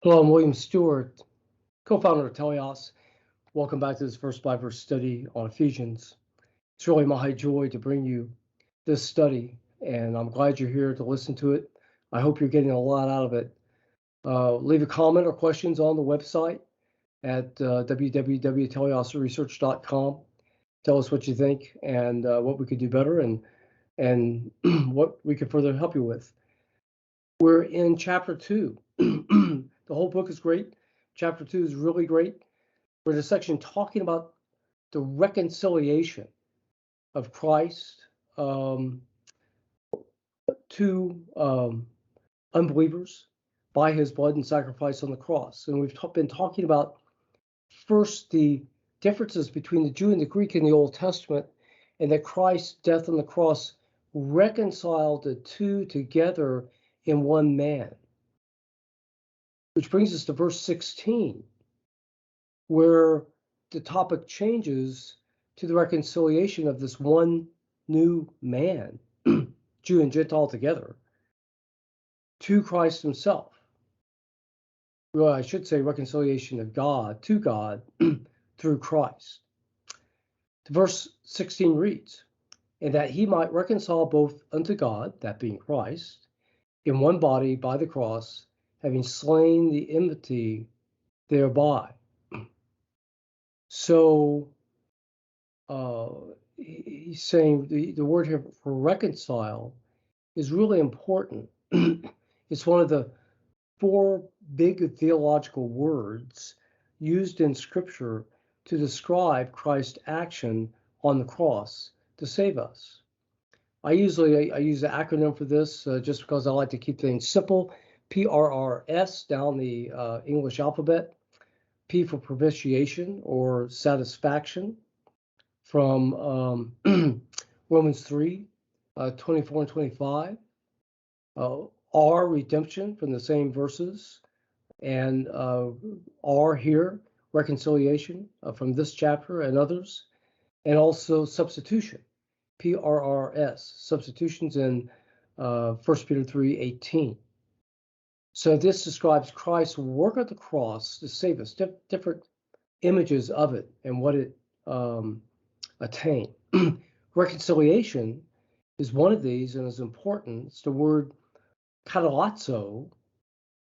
Hello, I'm William Stewart, co-founder of Teleios. Welcome back to this verse-by-verse study on Ephesians. It's really my joy to bring you this study, and I'm glad you're here to listen to it. I hope you're getting a lot out of it. Leave a comment or questions on the website at www.teleosresearch.com. Tell us what you think and what we could do better and what we could further help you with. We're in chapter 2. The whole book is great. Chapter 2 is really great. We're in a section talking about the reconciliation of Christ to unbelievers by his blood and sacrifice on the cross. And we've been talking about first the differences between the Jew and the Greek in the Old Testament, and that Christ's death on the cross reconciled the two together in one man. Which brings us to verse 16, where the topic changes to the reconciliation of this one new man, Jew and Gentile together, to Christ himself. Well, I should say reconciliation of God to God through Christ. Verse 16 reads, and that he might reconcile both unto God, that being Christ, in one body by the cross, having slain the enmity thereby. So he's saying the word here for reconcile is really important. It's one of the four big theological words used in Scripture to describe Christ's action on the cross to save us. I use the acronym for this just because I like to keep things simple. PRRS down the English alphabet. P for propitiation or satisfaction from Romans 3, 24 and 25. R, redemption from the same verses. And R here, reconciliation from this chapter and others. And also substitution, PRRS, substitutions in 1 Peter 3:18. So this describes Christ's work at the cross to save us, different images of it and what it attained. Reconciliation is one of these and is important. It's the word katalazo,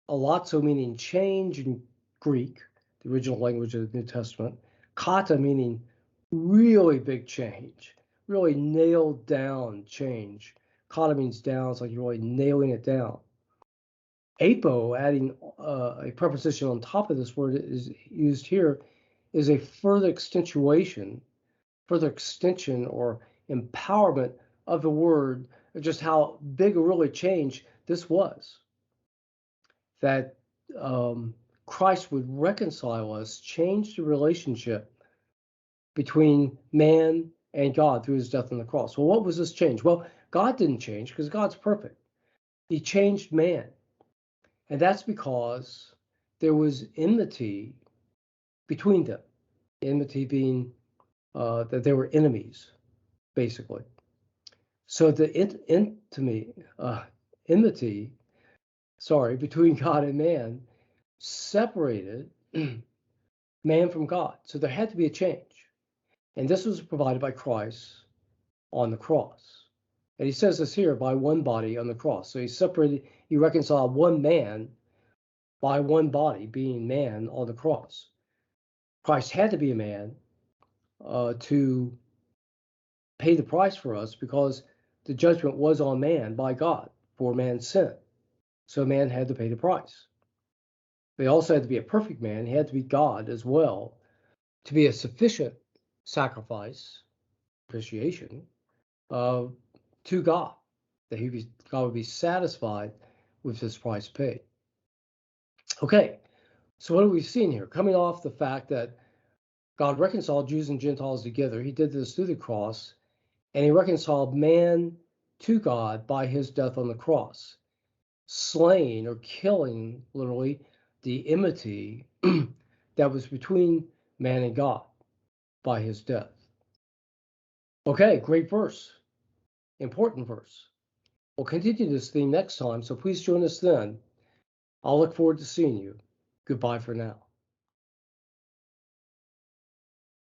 alazo meaning change in Greek, the original language of the New Testament, kata meaning really big change, really nailed down change. Kata means down, it's like you're really nailing it down. Apo, adding a preposition on top of this word is used here, is a further extension or empowerment of the word, just how big a really change this was. That Christ would reconcile us, change the relationship between man and God through his death on the cross. Well, what was this change? Well, God didn't change because God's perfect. He changed man. And that's because there was enmity between them. Enmity being that they were enemies, basically. So the enmity, between God and man separated man from God. So there had to be a change. And this was provided by Christ on the cross. And he says this here, by one body on the cross. So he reconciled one man by one body, being man on the cross. Christ had to be a man to pay the price for us because the judgment was on man by God for man's sin. So man had to pay the price. But he also had to be a perfect man. He had to be God as well to be a sufficient sacrifice, propitiation, to God, that God would be satisfied with this price paid. Okay, so what are we seeing here? Coming off the fact that God reconciled Jews and Gentiles together, he did this through the cross, and he reconciled man to God by his death on the cross, slaying or killing, literally, the enmity that was between man and God by his death. Okay, great verse. Important verse. We'll continue this theme next time, so please join us then. I'll look forward to seeing you. Goodbye for now.